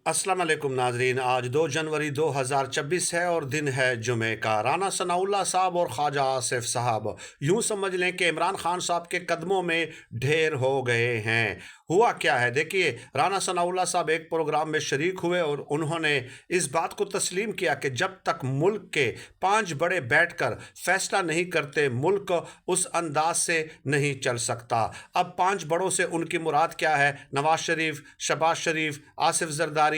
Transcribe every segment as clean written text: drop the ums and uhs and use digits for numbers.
अस्सलाम वालेकुम नाजरीन। आज 2 जनवरी 2026 है और दिन है जुमे का। राना सनाउल्लाह साहब और ख्वाजा आसिफ साहब यूं समझ लें कि इमरान खान साहब के कदमों में ढेर हो गए हैं। हुआ क्या है देखिए, राना सनाउल्लाह साहब एक प्रोग्राम में शरीक हुए और उन्होंने इस बात को तस्लीम किया कि जब तक मुल्क के 5 बड़े बैठकर फैसला नहीं करते मुल्क उस अंदाज से नहीं चल सकता। अब 5 बड़ों से उनकी मुराद क्या है? नवाज शरीफ, शहबाज शरीफ, आसिफ जरदारी,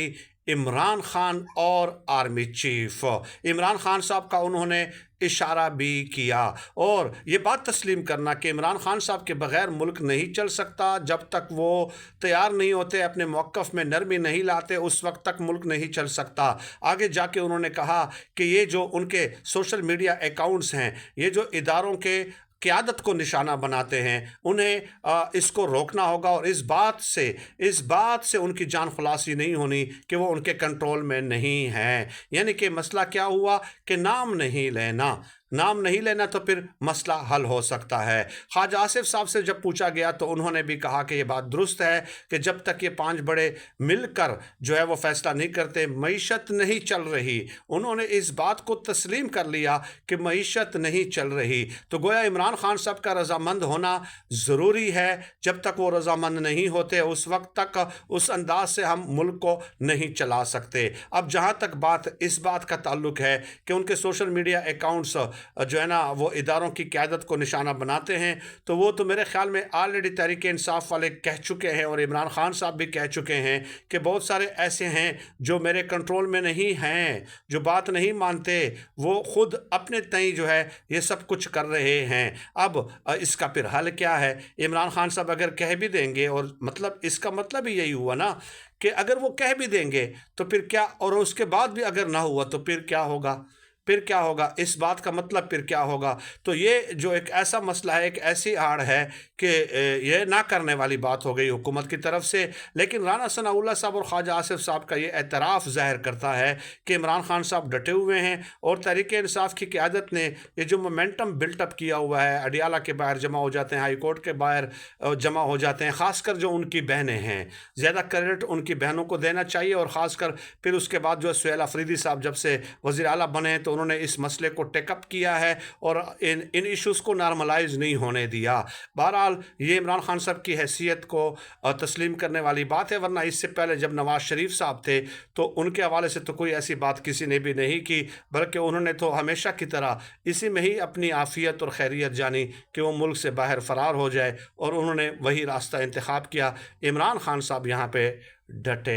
इमरान खान और आर्मी चीफ। इमरान खान साहब का उन्होंने इशारा भी किया और ये बात तस्लीम करना कि इमरान खान साहब के बगैर मुल्क नहीं चल सकता। जब तक वो तैयार नहीं होते, अपने मौक़िफ़ में नरमी नहीं लाते, उस वक्त तक मुल्क नहीं चल सकता। आगे जाके उन्होंने कहा कि ये जो उनके सोशल मीडिया अकाउंट्स हैं, ये जो इदारों के क़यादत को निशाना बनाते हैं, उन्हें इसको रोकना होगा और इस बात से उनकी जान खुलासी नहीं होनी कि वो उनके कंट्रोल में नहीं है। यानी कि मसला क्या हुआ कि नाम नहीं लेना तो फिर मसला हल हो सकता है। ख्वाजा आसिफ साहब से जब पूछा गया तो उन्होंने भी कहा कि ये बात दुरुस्त है कि जब तक ये 5 बड़े मिलकर जो है वो फैसला नहीं करते, मईशत नहीं चल रही। उन्होंने इस बात को तस्लीम कर लिया कि मईशत नहीं चल रही। तो गोया इमरान खान साहब का रजामंद होना ज़रूरी है। जब तक वो रजामंद नहीं होते उस वक्त तक उस अंदाज से हम मुल्क को नहीं चला सकते। अब जहाँ तक बात इस बात का ताल्लुक है कि उनके सोशल मीडिया अकाउंट्स जो है ना वो इदारों की क़यादत को निशाना बनाते हैं, तो वो तो मेरे ख़्याल में ऑलरेडी तहरीक इंसाफ वाले कह चुके हैं और इमरान खान साहब भी कह चुके हैं कि बहुत सारे ऐसे हैं जो मेरे कंट्रोल में नहीं हैं, जो बात नहीं मानते, वो ख़ुद अपने तय जो है ये सब कुछ कर रहे हैं। अब इसका फिर हल क्या है? इमरान खान साहब अगर कह भी देंगे, और मतलब इसका मतलब ही यही हुआ ना कि अगर वो कह भी देंगे तो फिर क्या, और उसके बाद भी अगर ना हुआ तो फिर क्या होगा? इस बात का मतलब फिर क्या होगा? तो ये जो एक ऐसा मसला है, एक ऐसी आड़ है कि ये ना करने वाली बात हो गई हुकूमत की तरफ से। लेकिन राना सनाउल्लाह साहब और ख्वाजा आसिफ साहब का ये एतराफ़ ज़ाहिर करता है कि इमरान खान साहब डटे हुए हैं और तहरीक इंसाफ की क़यादत ने ये जो मोमेंटम बिल्टअप किया हुआ है, अडियाला के बाहर जमा हो जाते हैं, हाई कोर्ट के बाहर जमा हो जाते हैं, ख़ासकर जो उनकी बहनें हैं, ज़्यादा क्रेडिट उनकी बहनों को देना चाहिए। और ख़ासकर फिर उसके बाद जो सुहेल अफरीदी साहब जब से वज़ीर आला बने तो उन्होंने इस मसले को टेकअप किया है और इन इश्यूज़ को नॉर्मलाइज नहीं होने दिया। बहरहाल ये इमरान खान साहब की हैसियत को तस्लीम करने वाली बात है, वरना इससे पहले जब नवाज शरीफ साहब थे तो उनके हवाले से तो कोई ऐसी बात किसी ने भी नहीं की, बल्कि उन्होंने तो हमेशा की तरह इसी में ही अपनी आफियत और खैरियत जानी कि वो मुल्क से बाहर फ़रार हो जाए, और उन्होंने वही रास्ता इंतखाब किया। इमरान खान साहब यहाँ पे डटे।